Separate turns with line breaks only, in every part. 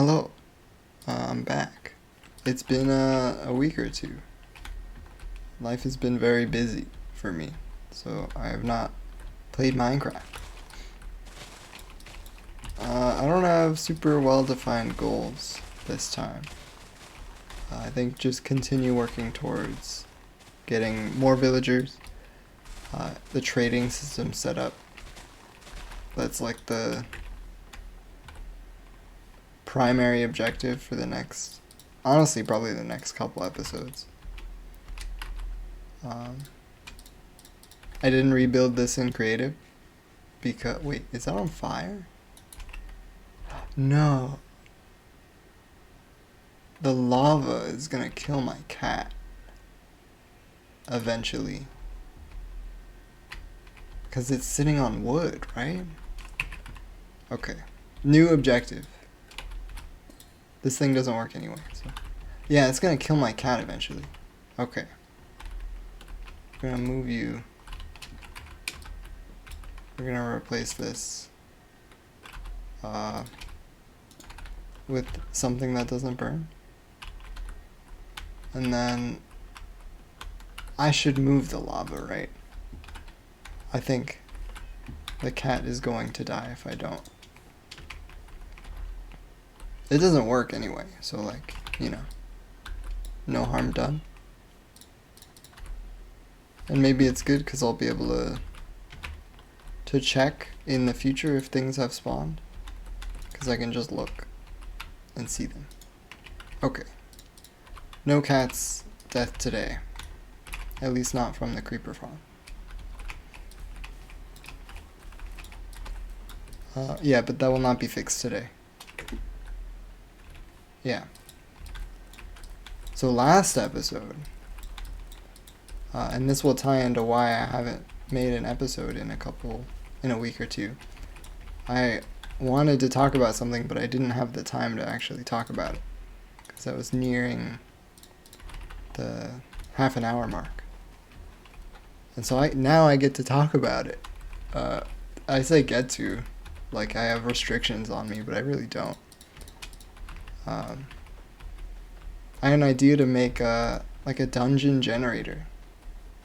Hello, I'm back. It's been a week or two. Life has been very busy for me, so I have not played Minecraft. I don't have super well-defined goals this time. I think just continue working towards getting more villagers, the trading system set up. That's like the primary objective for the next, honestly, probably the next couple episodes. I didn't rebuild this in creative because, wait, is that on fire? No. The lava is gonna kill my cat. Eventually. Because it's sitting on wood, right? Okay. New objective. This thing doesn't work anyway, so. Yeah, it's gonna kill my cat eventually. Okay. We're gonna move you. We're gonna replace this with something that doesn't burn. And then I should move the lava, right? I think the cat is going to die if I don't. It doesn't work anyway, so like, you know, no harm done. And maybe it's good because I'll be able to check in the future if things have spawned, because I can just look and see them. Okay. No cat's death today. At least not from the creeper farm. Yeah, but that will not be fixed today. Yeah. So last episode, and this will tie into why I haven't made an episode in a week or two. I wanted to talk about something, but I didn't have the time to actually talk about it because I was nearing the half an hour mark. And so now I get to talk about it. I say get to, like I have restrictions on me, but I really don't. I had an idea to make like a dungeon generator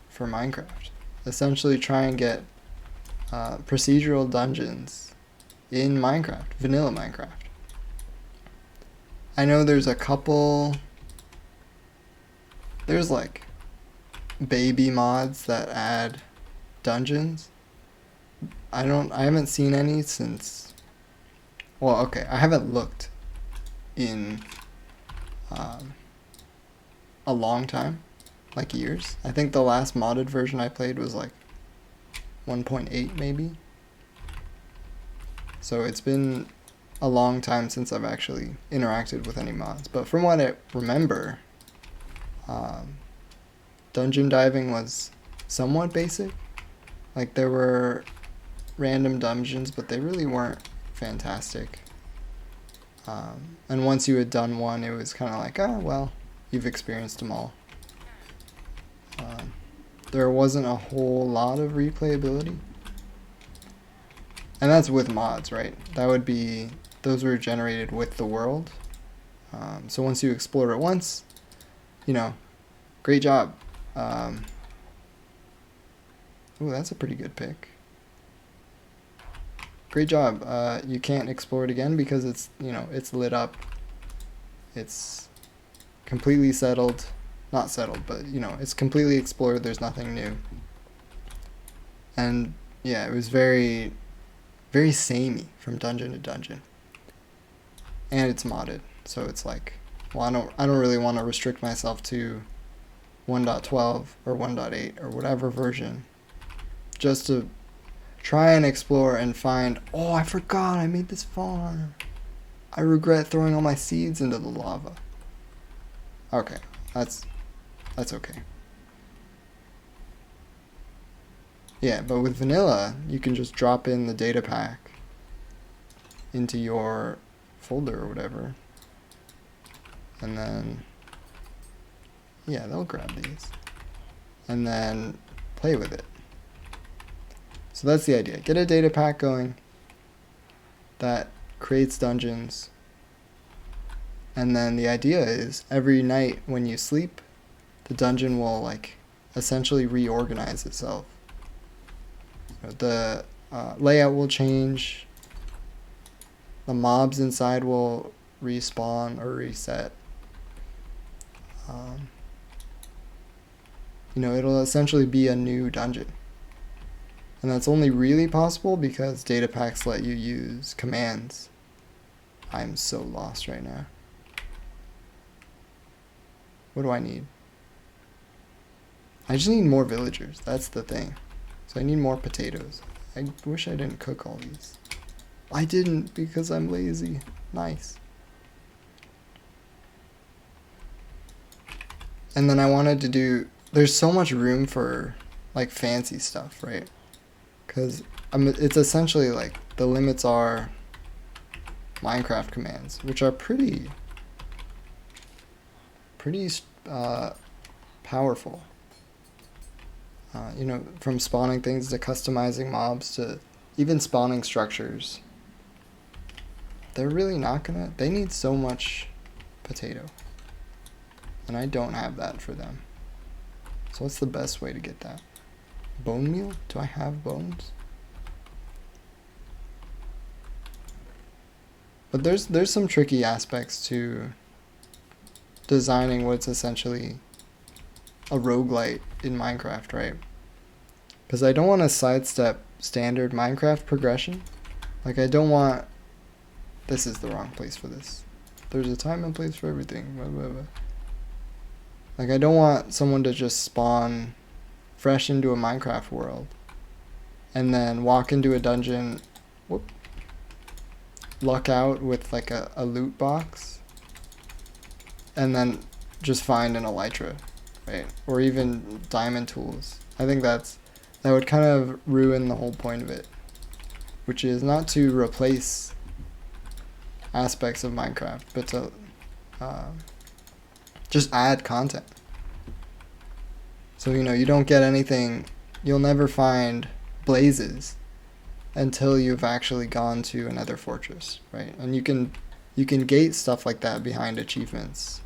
for Minecraft. Essentially try and get procedural dungeons in Minecraft, vanilla Minecraft. I know there's a couple, there's like baby mods that add dungeons. I haven't seen any since, well, okay, I haven't looked in a long time, like years. I think the last modded version I played was like 1.8 maybe. So it's been a long time since I've actually interacted with any mods. But from what I remember, dungeon diving was somewhat basic. Like there were random dungeons, but they really weren't fantastic. And once you had done one, it was kind of like, oh, well, you've experienced them all. There wasn't a whole lot of replayability. And that's with mods, right? Those were generated with the world. So once you explore it once, you know, great job. Ooh, that's a pretty good pick. Great job. You can't explore it again because it's, you know, it's lit up. It's completely settled. Not settled, but, you know, it's completely explored. There's nothing new. And, yeah, it was very, very samey from dungeon to dungeon. And it's modded. So it's like, well, I don't really want to restrict myself to 1.12 or 1.8 or whatever version. Just to try and explore and find, oh, I forgot I made this farm. I regret throwing all my seeds into the lava. Okay, that's okay. Yeah, but with vanilla, you can just drop in the data pack into your folder or whatever. And then, yeah, they'll grab these. And then play with it. So that's the idea. Get a data pack going that creates dungeons And then the idea is every night when you sleep, the dungeon will like essentially reorganize itself. The layout will change. The mobs inside will respawn or reset. It'll essentially be a new dungeon. And that's only really possible because data packs let you use commands. I'm so lost right now. What do I need? I just need more villagers. That's the thing. So I need more potatoes. I wish I didn't cook all these. I didn't because I'm lazy. Nice. And then I wanted to do... There's so much room for like fancy stuff, right? Because it's essentially like the limits are Minecraft commands, which are pretty powerful. From spawning things to customizing mobs to even spawning structures. They're really not gonna... They need so much potato. And I don't have that for them. So what's the best way to get that? Bone meal? Do I have bones? But there's some tricky aspects to designing what's essentially a roguelite in Minecraft, right? Because I don't want to sidestep standard Minecraft progression. Like, I don't want... This is the wrong place for this. There's a time and place for everything. Blah, blah, blah. Like, I don't want someone to just spawn fresh into a Minecraft world and then walk into a dungeon, luck out with like a loot box, and then just find an elytra, right? Or even diamond tools. I think that would kind of ruin the whole point of it, which is not to replace aspects of Minecraft, but to just add content. So, you don't get anything, you'll never find blazes until you've actually gone to another fortress, right? And you can gate stuff like that behind achievements.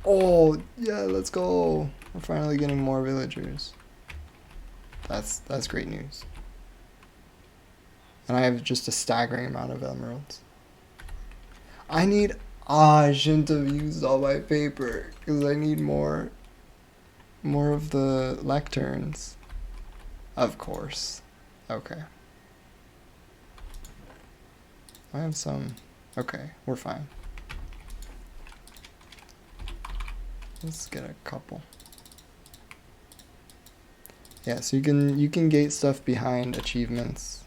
Oh, yeah, let's go. We're finally getting more villagers. That's great news. And I have just a staggering amount of emeralds. I shouldn't have used all my paper because I need more of the lecterns. Of course. Okay. I have some. Okay, we're fine. Let's get a couple. Yeah, so you can gate stuff behind achievements.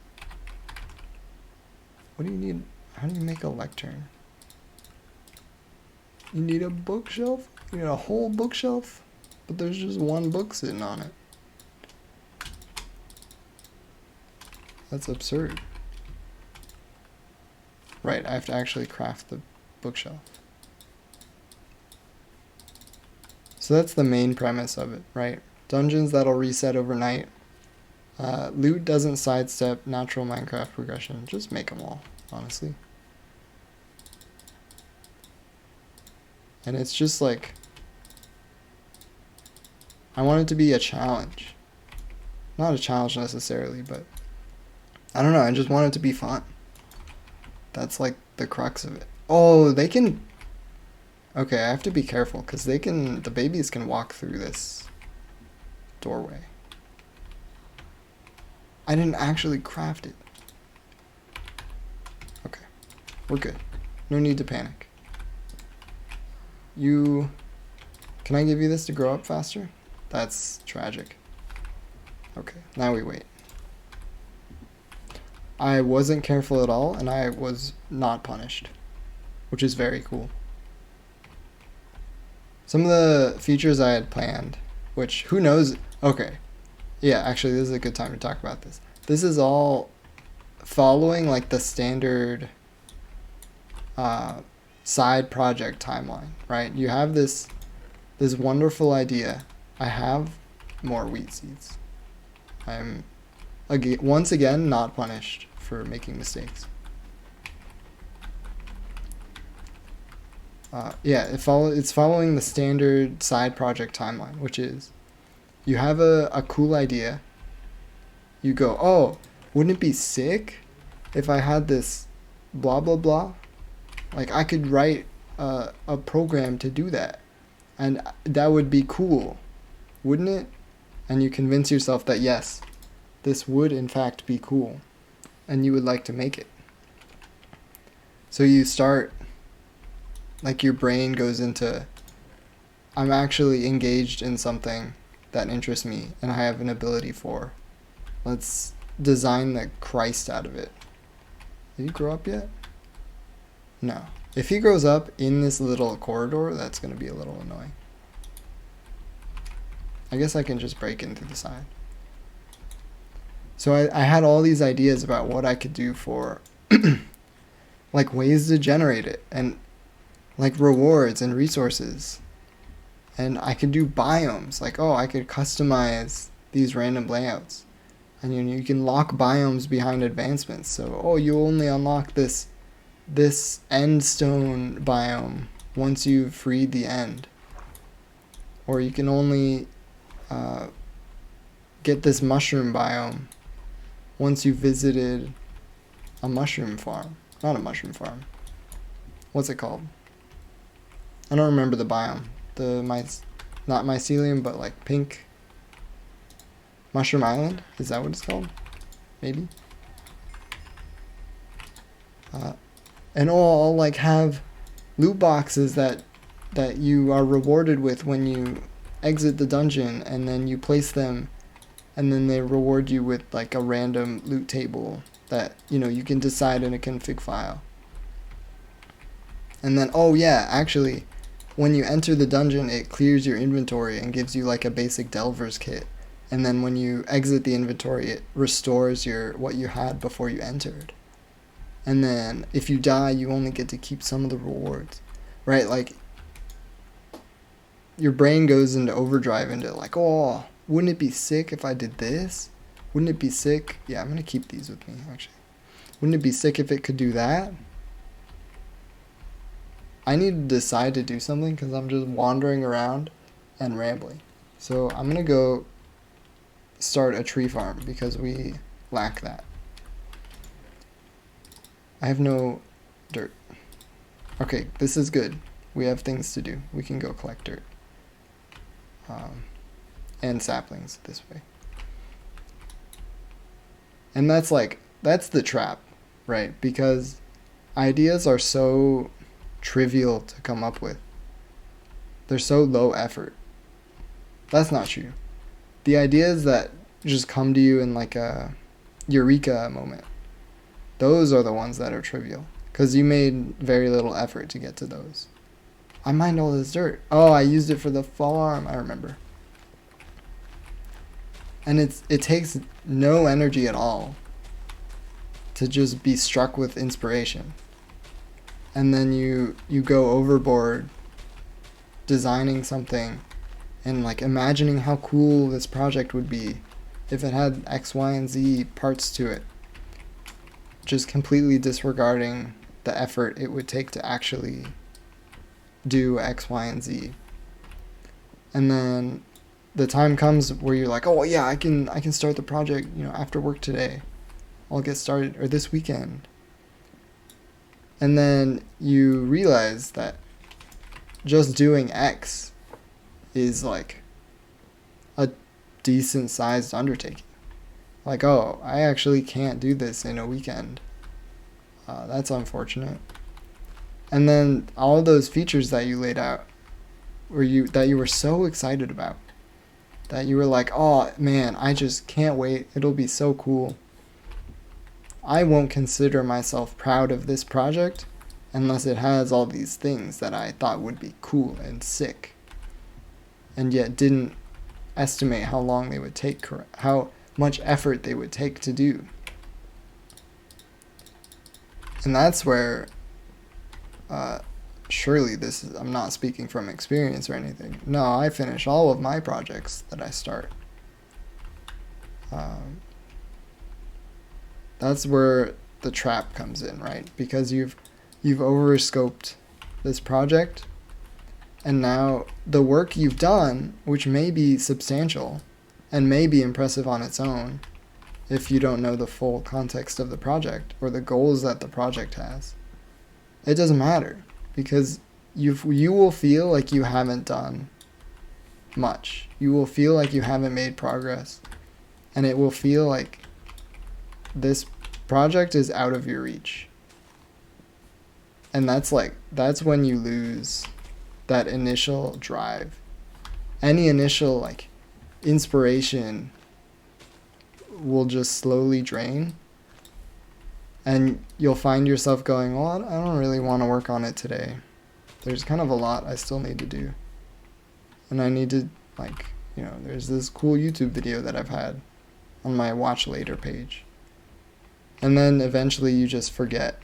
What do you need? How do you make a lectern? You need a bookshelf? You need a whole bookshelf? But there's just one book sitting on it. That's absurd. Right, I have to actually craft the bookshelf. So that's the main premise of it, right? Dungeons that'll reset overnight. Loot doesn't sidestep natural Minecraft progression. Just make them all, honestly. And it's just like... I want it to be a challenge. Not a challenge necessarily, but... I don't know, I just want it to be fun. That's like the crux of it. Oh, they can... Okay, I have to be careful, because the babies can walk through this doorway. I didn't actually craft it. Okay, we're good. No need to panic. Can I give you this to grow up faster? That's tragic. Okay, now we wait. I wasn't careful at all, and I was not punished, which is very cool. Some of the features I had planned, which, who knows? Okay, yeah, actually, this is a good time to talk about this. This is all following, like, the standard side project timeline, right? You have this wonderful idea. I have more wheat seeds. I'm, once again, not punished for making mistakes. Yeah, it's following the standard side project timeline, which is you have a cool idea. You go, oh, wouldn't it be sick if I had this blah blah blah? Like I could write a program to do that, and that would be cool, wouldn't it? And you convince yourself that yes, this would in fact be cool, and you would like to make it. So you start, like your brain goes into, I'm actually engaged in something that interests me and I have an ability for. Let's design the Christ out of it. Did he grow up yet? No. If he grows up in this little corridor, that's going to be a little annoying. I guess I can just break in through the side. So I had all these ideas about what I could do for like ways to generate it, and like rewards and resources. And I could do biomes, like, oh, I could customize these random layouts. And you can lock biomes behind advancements. So, oh, you only unlock this end stone biome once you've freed the end. Or you can only get this mushroom biome once you've visited a mushroom farm. Not a mushroom farm. What's it called? I don't remember the biome. Not mycelium, but like pink. Mushroom Island? Is that what it's called? Maybe. And I'll like have loot boxes that you are rewarded with when you exit the dungeon, and then you place them, and then they reward you with like a random loot table that you can decide in a config file. And then, oh yeah, actually, when you enter the dungeon, it clears your inventory and gives you like a basic Delver's kit. And then when you exit the inventory, it restores what you had before you entered. And then if you die, you only get to keep some of the rewards, right? Like your brain goes into overdrive into like, oh, wouldn't it be sick if I did this? Wouldn't it be sick? Yeah, I'm going to keep these with me, actually. Wouldn't it be sick if it could do that? I need to decide to do something because I'm just wandering around and rambling. So I'm going to go start a tree farm because we lack that. I have no dirt. Okay, this is good. We have things to do. We can go collect dirt. And saplings this way. And that's the trap, right? Because ideas are so trivial to come up with. They're so low effort. That's not true. The ideas that just come to you in like a eureka moment, those are the ones that are trivial because you made very little effort to get to those. I mined all this dirt. Oh, I used it for the farm. I remember. And it takes no energy at all to just be struck with inspiration. And then you go overboard designing something and like imagining how cool this project would be if it had X, Y, and Z parts to it. Just completely disregarding the effort it would take to actually do X, Y, and Z. And then the time comes where you're like, oh yeah, I can start the project, after work today. I'll get started, or this weekend. And then you realize that just doing X is like a decent sized undertaking. Like, oh, I actually can't do this in a weekend. That's unfortunate. And then all of those features that you laid out, that you were so excited about, that you were like, oh man, I just can't wait. It'll be so cool. I won't consider myself proud of this project unless it has all these things that I thought would be cool and sick, and yet didn't estimate how long they would take, how much effort they would take to do. And that's where, surely I'm not speaking from experience or anything. No, I finish all of my projects that I start. That's where the trap comes in, right? Because you've overscoped this project, and now the work you've done, which may be substantial and may be impressive on its own if you don't know the full context of the project or the goals that the project has, it doesn't matter, because you will feel like you haven't done much. You will feel like you haven't made progress, and it will feel like this project is out of your reach. And that's when you lose that initial drive. Any initial inspiration will just slowly drain, and you'll find yourself going, well, I don't really want to work on it today. There's kind of a lot I still need to do, and I need to there's this cool YouTube video that I've had on my watch later page. And then eventually you just forget,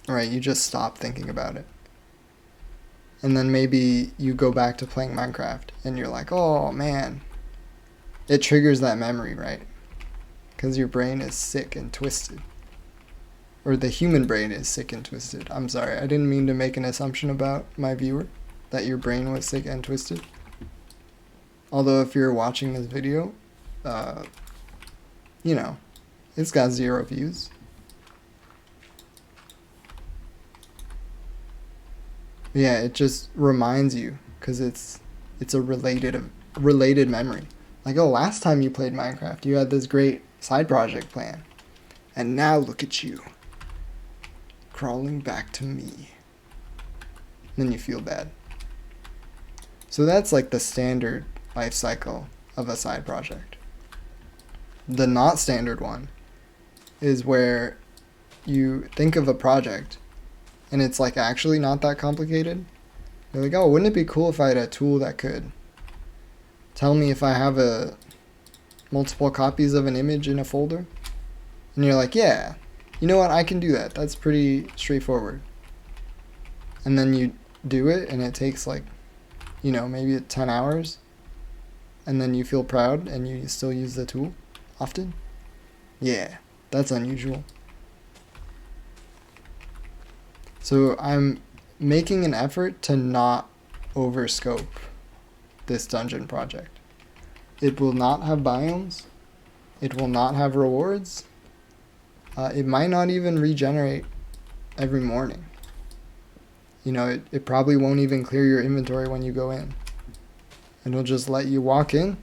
right? You just stop thinking about it. And then maybe you go back to playing Minecraft and you're like, oh man, it triggers that memory, right? Because your brain is sick and twisted. Or the human brain is sick and twisted. I'm sorry, I didn't mean to make an assumption about my viewer that your brain was sick and twisted. Although if you're watching this video, it's got 0 views. Yeah, it just reminds you, because it's a related memory. Like, oh, last time you played Minecraft, you had this great side project plan, and now look at you, crawling back to me. Then you feel bad. So that's like the standard life cycle of a side project. The not standard one is where you think of a project and it's actually not that complicated. You're like, oh, wouldn't it be cool if I had a tool that could tell me if I have multiple copies of an image in a folder? And you're like, yeah, you know what, I can do that. That's pretty straightforward. And then you do it and it takes maybe 10 hours. And then you feel proud and you still use the tool often. Yeah, that's unusual. So I'm making an effort to not overscope this dungeon project. It will not have biomes. It will not have rewards. It might not even regenerate every morning. It probably won't even clear your inventory when you go in. It'll just let you walk in.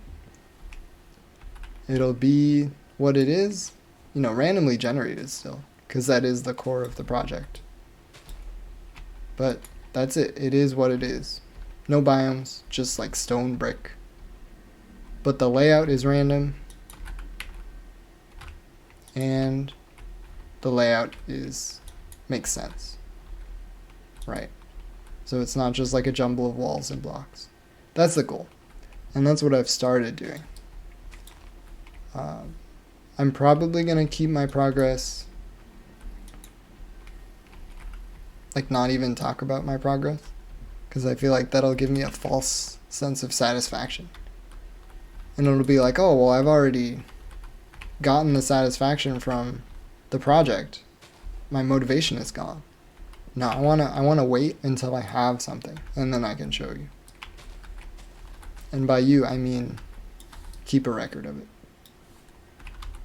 It'll be what it is, randomly generated still, because that is the core of the project. But that's it. It is what it is. No biomes, just stone brick. But the layout is random. And the layout makes sense. Right. So it's not just a jumble of walls and blocks. That's the goal. And that's what I've started doing. I'm probably going to keep my progress, not even talk about my progress, because I feel like that'll give me a false sense of satisfaction. And it'll be like, oh, well, I've already gotten the satisfaction from the project. My motivation is gone. No, I want to wait until I have something, and then I can show you. And by you, I mean keep a record of it.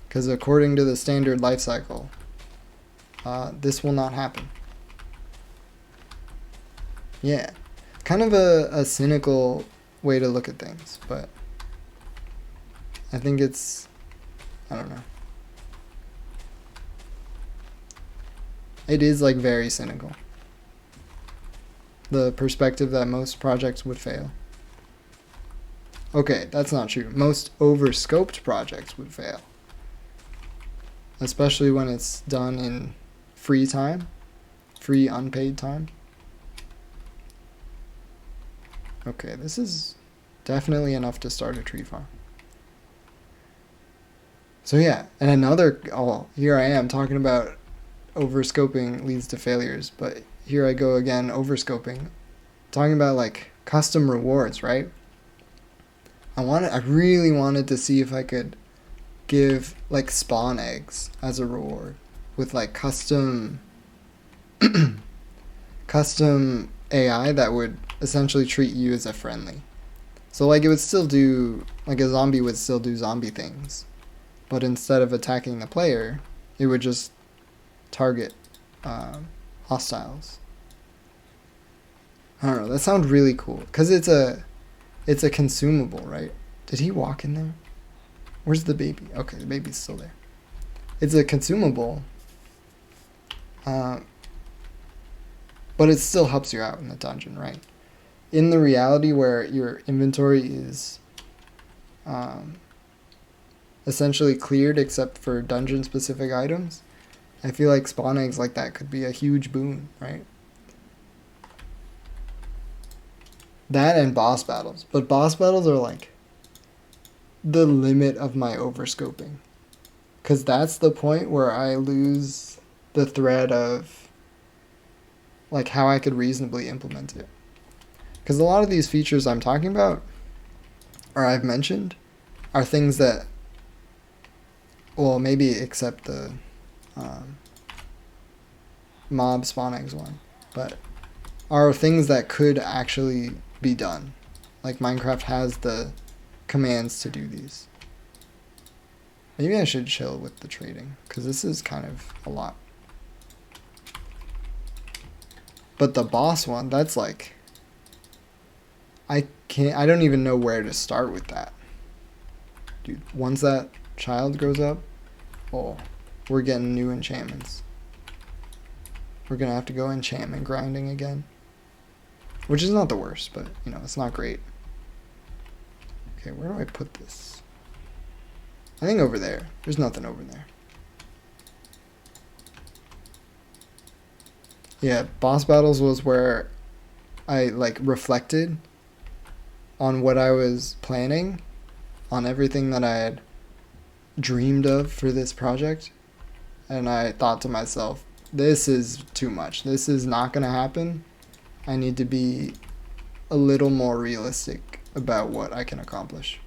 Because according to the standard life cycle, this will not happen. Yeah, kind of a cynical way to look at things, but I think I don't know. It is very cynical. The perspective that most projects would fail. Okay, that's not true. Most overscoped projects would fail. Especially when it's done in free time, free unpaid time. Okay, this is definitely enough to start a tree farm. So yeah, and here I am talking about overscoping leads to failures, but here I go again, overscoping, talking about custom rewards, right? I really wanted to see if I could give spawn eggs as a reward with custom custom AI that would essentially treat you as a friendly. So like it would still do, like a zombie would still do zombie things, but instead of attacking the player, it would just target hostiles. I don't know. That sounds really cool because it's a consumable, right? Did he walk in there? Where's the baby? Okay, the baby's still there. It's a consumable, but it still helps you out in the dungeon, right? In the reality where your inventory is essentially cleared except for dungeon-specific items, I feel like spawn eggs like that could be a huge boon, right? That and boss battles. But boss battles are like the limit of my overscoping. Because that's the point where I lose the thread of like how I could reasonably implement it. Because a lot of these features I'm talking about, or I've mentioned, are things that, well, maybe except the mob spawn eggs one, but are things that could actually be done. Like Minecraft has the commands to do these. Maybe I should chill with the trading, because this is kind of a lot. But the boss one, that's like, I don't even know where to start with that. Dude, once that child grows up, oh, we're getting new enchantments. We're gonna have to go enchantment grinding again. Which is not the worst, but, you know, it's not great. Okay, where do I put this? I think over there. There's nothing over there. Yeah, boss battles was where I, like, reflected on what I was planning, on everything that I had dreamed of for this project. And I thought to myself, this is too much. This is not going to happen. I need to be a little more realistic about what I can accomplish.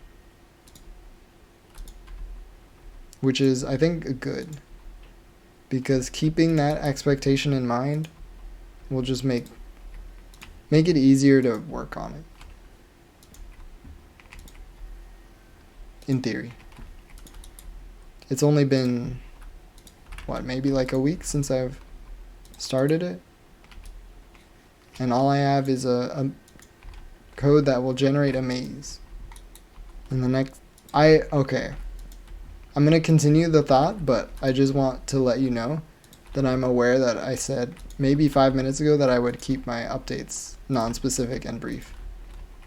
Which is, I think, good. Because keeping that expectation in mind will just make it easier to work on it. In theory. It's only been, what, maybe like a week since I've started it? And all I have is a code that will generate a maze. And the next, okay. I'm going to continue the thought, but I just want to let you know that I'm aware that I said maybe 5 minutes ago that I would keep my updates non-specific and brief.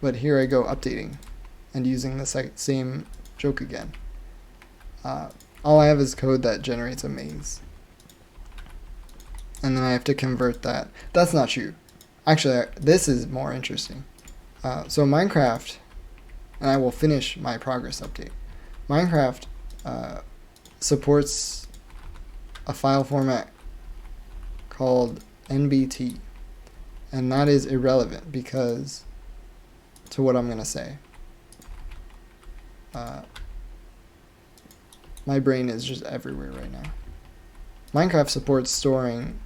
But here I go updating and using the same joke again. All I have is code that generates a maze. And then I have to convert that. That's not true. Actually, this is more interesting. So Minecraft, and I will finish my progress update. Minecraft supports a file format called NBT. And that is irrelevant because, to what I'm going to say. My brain is just everywhere right now. Minecraft supports storing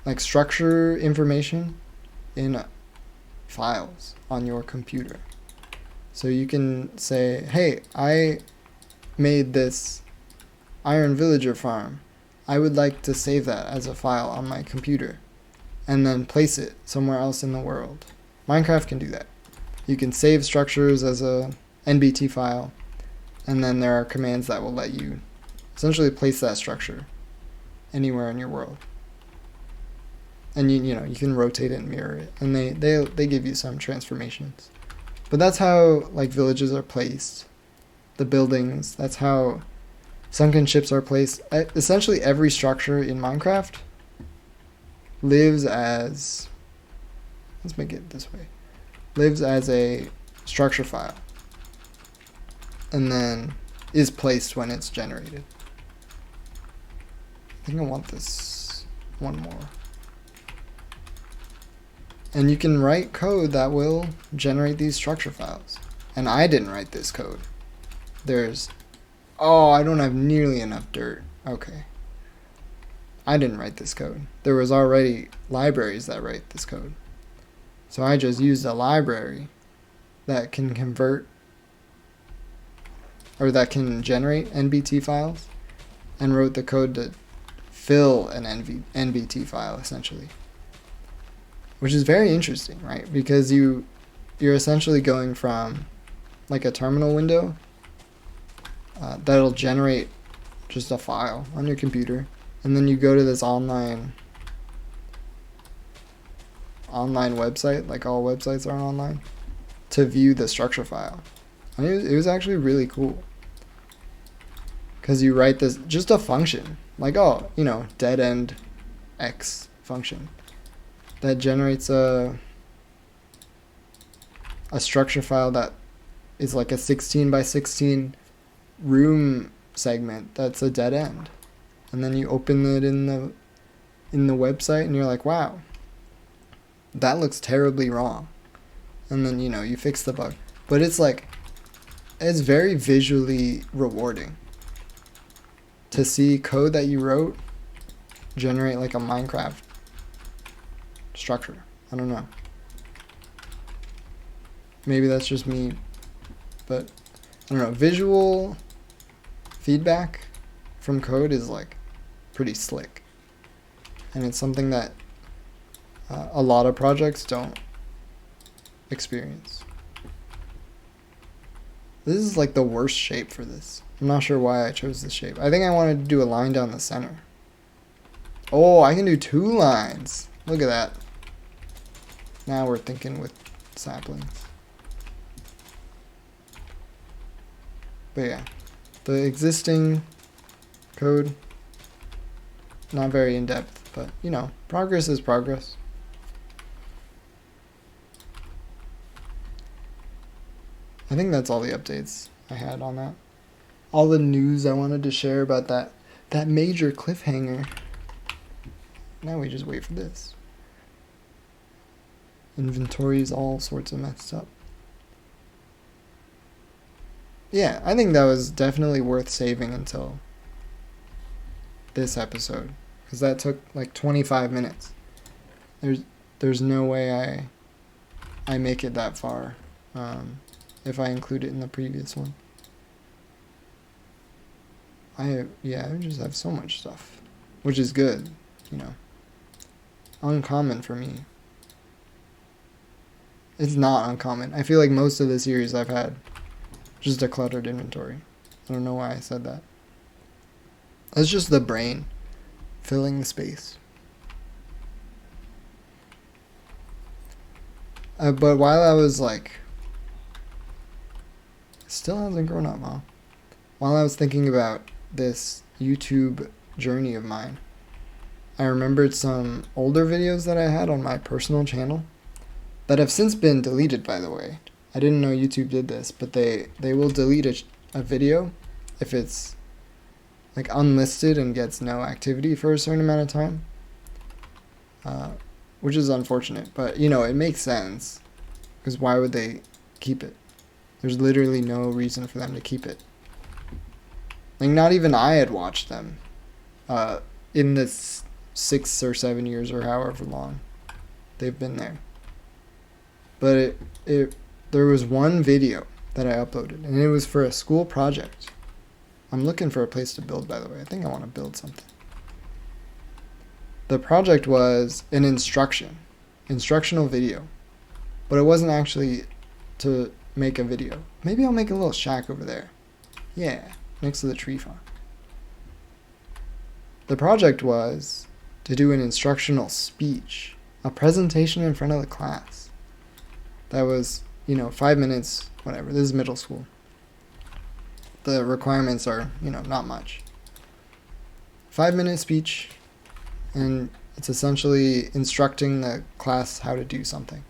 like structure information in files on your computer. So you can say, hey, I made this Iron Villager farm. I would like to save that as a file on my computer and then place it somewhere else in the world. Minecraft can do that. You can save structures as a NBT file, and then there are commands that will let you essentially place that structure anywhere in your world. And you know, you can rotate it and mirror it, and they give you some transformations. But that's how like villages are placed, the buildings. That's how sunken ships are placed. Essentially, every structure in Minecraft lives as, let's make it this way, lives as a structure file, and then is placed when it's generated. I think I want this one more. And you can write code that will generate these structure files. And I didn't write this code. Oh, I don't have nearly enough dirt. Okay. I didn't write this code. There was already libraries that write this code. So I just used a library that can convert, or that can generate NBT files, and wrote the code to fill an NBT file, essentially. Which is very interesting, right? Because you're essentially going from like a terminal window that'll generate just a file on your computer, and then you go to this online website, like all websites are online, to view the structure file. And it was actually really cool, because you write this, just a function, like, oh, dead end x function that generates a structure file that is like a 16 by 16 room segment that's a dead end. And then you open it in the website, and you're like, wow, that looks terribly wrong. And then you fix the bug. But it's very visually rewarding to see code that you wrote generate like a Minecraft structure. I don't know. Maybe that's just me, but I don't know. Visual feedback from code is like pretty slick, and it's something that a lot of projects don't experience. This is like the worst shape for this. I'm not sure why I chose this shape. I think I wanted to do a line down the center. Oh, I can do 2 lines. Look at that. Now we're thinking with saplings. But yeah, the existing code, not very in-depth, but progress is progress. I think that's all the updates I had on that. All the news I wanted to share about that major cliffhanger. Now we just wait for this. Inventory is all sorts of messed up. Yeah, I think that was definitely worth saving until this episode, because that took like 25 minutes. There's no way I make it that far if I include it in the previous one. I just have so much stuff, which is good, Uncommon for me. It's not uncommon. I feel like most of the series I've had just a cluttered inventory. I don't know why I said that. That's just the brain filling the space. But while I was still hasn't grown up, huh? While I was thinking about this YouTube journey of mine, I remembered some older videos that I had on my personal channel that have since been deleted, by the way. I didn't know YouTube did this, but they will delete a video if it's unlisted and gets no activity for a certain amount of time, which is unfortunate, but it makes sense, because why would they keep it? There's literally no reason for them to keep it. Not even I had watched them in this 6 or 7 years or however long they've been there. But there was one video that I uploaded, and it was for a school project. I'm looking for a place to build, by the way. I think I want to build something. The project was an instructional video, but it wasn't actually to make a video. Maybe I'll make a little shack over there. Yeah, next to the tree farm. The project was to do an instructional speech, a presentation in front of the class. That was, 5 minutes, whatever. This is middle school. The requirements are, not much. 5-minute speech, and it's essentially instructing the class how to do something.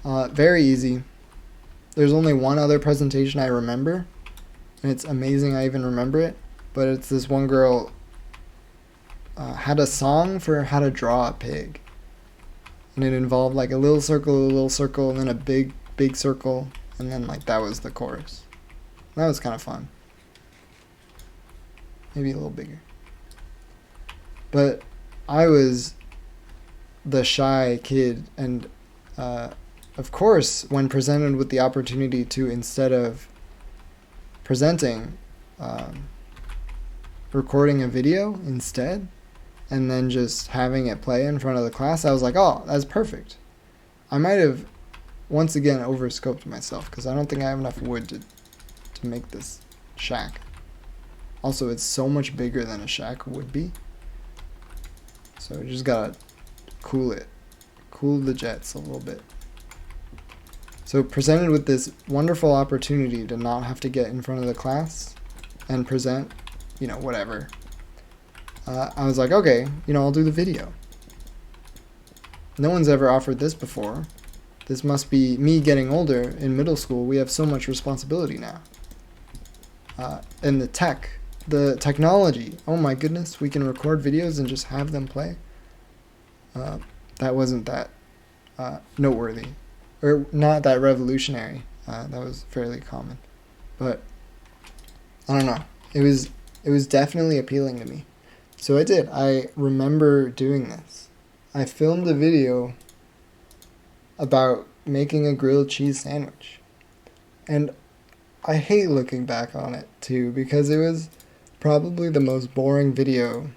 Very easy. There's only one other presentation I remember, and it's amazing I even remember it, but it's this one girl had a song for how to draw a pig. And it involved a little circle, and then a big circle, and then that was the chorus. That was kind of fun. Maybe a little bigger. But I was the shy kid, and of course, when presented with the opportunity to, instead of presenting, recording a video instead, and then just having it play in front of the class, I was like, oh, that's perfect. I might have, once again, overscoped myself, because I don't think I have enough wood to make this shack. Also, it's so much bigger than a shack would be. So I just gotta cool it. Cool the jets a little bit. So presented with this wonderful opportunity to not have to get in front of the class and present, whatever. I was like, okay, I'll do the video. No one's ever offered this before. This must be me getting older. In middle school, we have so much responsibility now. And the technology, oh my goodness, we can record videos and just have them play. That wasn't that noteworthy, or not that revolutionary. That was fairly common, but I don't know. It was definitely appealing to me. So I did. I remember doing this. I filmed a video about making a grilled cheese sandwich. And I hate looking back on it, too, because it was probably the most boring video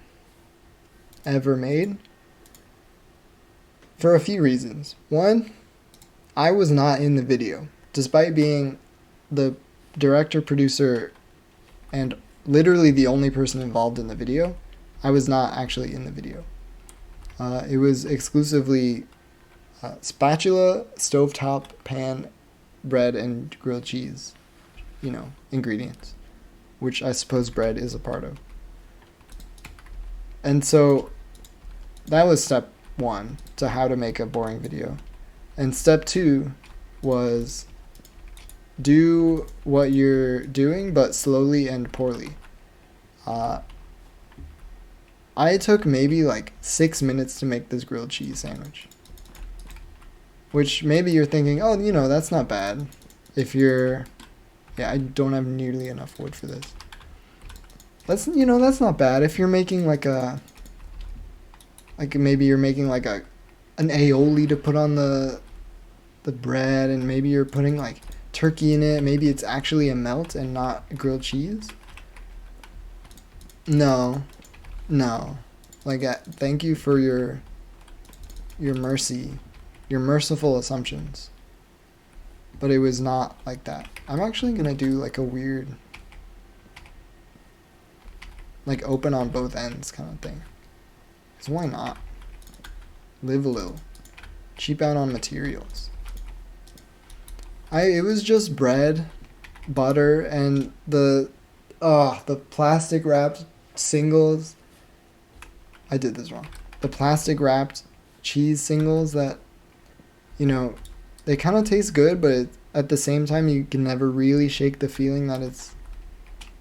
ever made. For a few reasons. One, I was not in the video. Despite being the director, producer, and literally the only person involved in the video, I was not actually in the video. It was exclusively spatula, stovetop, pan, bread, and grilled cheese, ingredients, which I suppose bread is a part of. And so that was step one to how to make a boring video. And step two was do what you're doing, but slowly and poorly. I took maybe like 6 minutes to make this grilled cheese sandwich. Which maybe you're thinking, oh, that's not bad. I don't have nearly enough wood for this. That's not bad. If you're making maybe you're making like an aioli to put on the bread, and maybe you're putting like turkey in it. Maybe it's actually a melt and not grilled cheese. No. Thank you for your mercy, your merciful assumptions. But it was not like that. I'm actually gonna do like a weird, like open on both ends kind of thing. 'Cause why not? Live a little. Cheap out on materials. It was just bread, butter, and the plastic wrapped singles. I did this wrong. The plastic wrapped cheese singles that, they kind of taste good, but at the same time you can never really shake the feeling that it's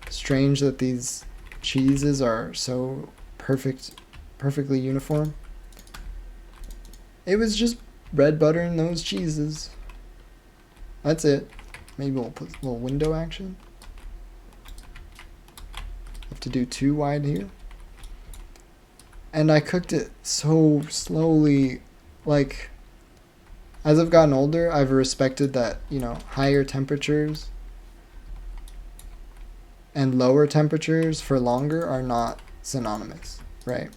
strange that these cheeses are so perfectly uniform. It was just bread, butter, and those cheeses. That's it. Maybe we'll put a little window action. Have to do 2 wide here. And I cooked it so slowly. Like, as I've gotten older, I've respected that, higher temperatures and lower temperatures for longer are not synonymous, right?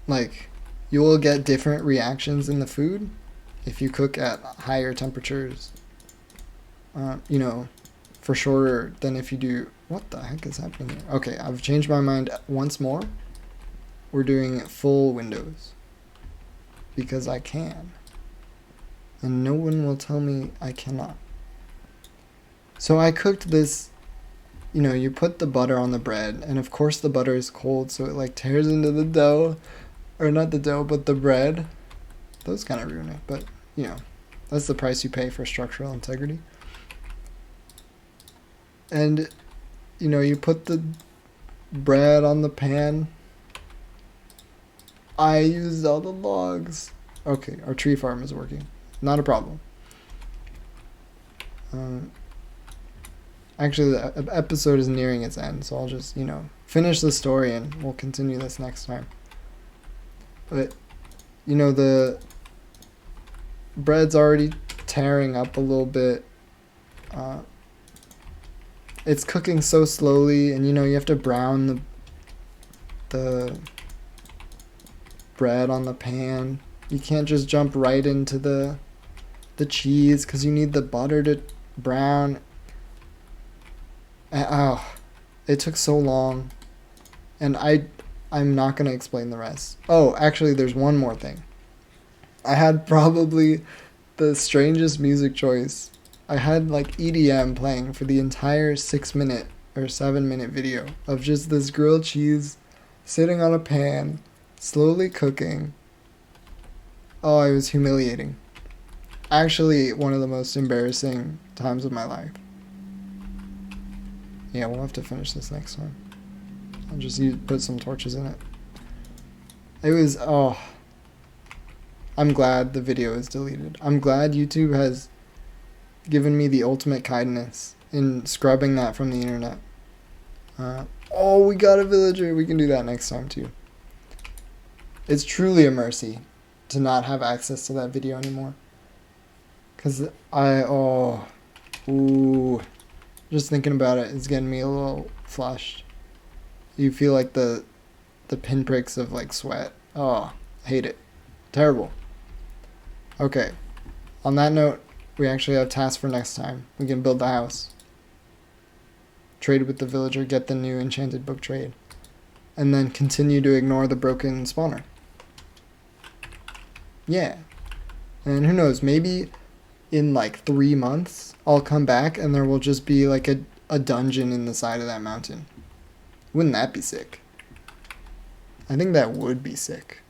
Like, you will get different reactions in the food if you cook at higher temperatures, for shorter than if you do. What the heck is happening here? Okay, I've changed my mind once more. We're doing full windows because I can, and no one will tell me I cannot. So I cooked this, you put the butter on the bread, and of course the butter is cold, so it like tears into the dough, or not the dough, but the bread. Those kind of ruin it, but that's the price you pay for structural integrity. And you put the bread on the pan. I used all the logs. Okay, our tree farm is working. Not a problem. Actually, the episode is nearing its end, so I'll just, finish the story and we'll continue this next time. But, you know, the bread's already tearing up a little bit. It's cooking so slowly, and you know, you have to brown the bread on the pan. You can't just jump right into the cheese because you need the butter to brown. Oh, it took so long, and I'm not gonna explain the rest. Oh, actually, there's one more thing. I had probably the strangest music choice. I had like EDM playing for the entire 6-minute or 7-minute video of just this grilled cheese sitting on a pan, slowly cooking. Oh, it was humiliating. Actually, one of the most embarrassing times of my life. Yeah, we'll have to finish this next time. I'll just put some torches in it. It was, oh. I'm glad the video is deleted. I'm glad YouTube has given me the ultimate kindness in scrubbing that from the internet. Oh, we got a villager. We can do that next time too. It's truly a mercy to not have access to that video anymore. Because just thinking about it is getting me a little flushed. You feel like the pinpricks of like sweat. Oh, I hate it. Terrible. Okay. On that note, we actually have tasks for next time. We can build the house. Trade with the villager, get the new enchanted book trade. And then continue to ignore the broken spawner. Yeah. And who knows, maybe in like 3 months, I'll come back and there will just be like a dungeon in the side of that mountain. Wouldn't that be sick? I think that would be sick.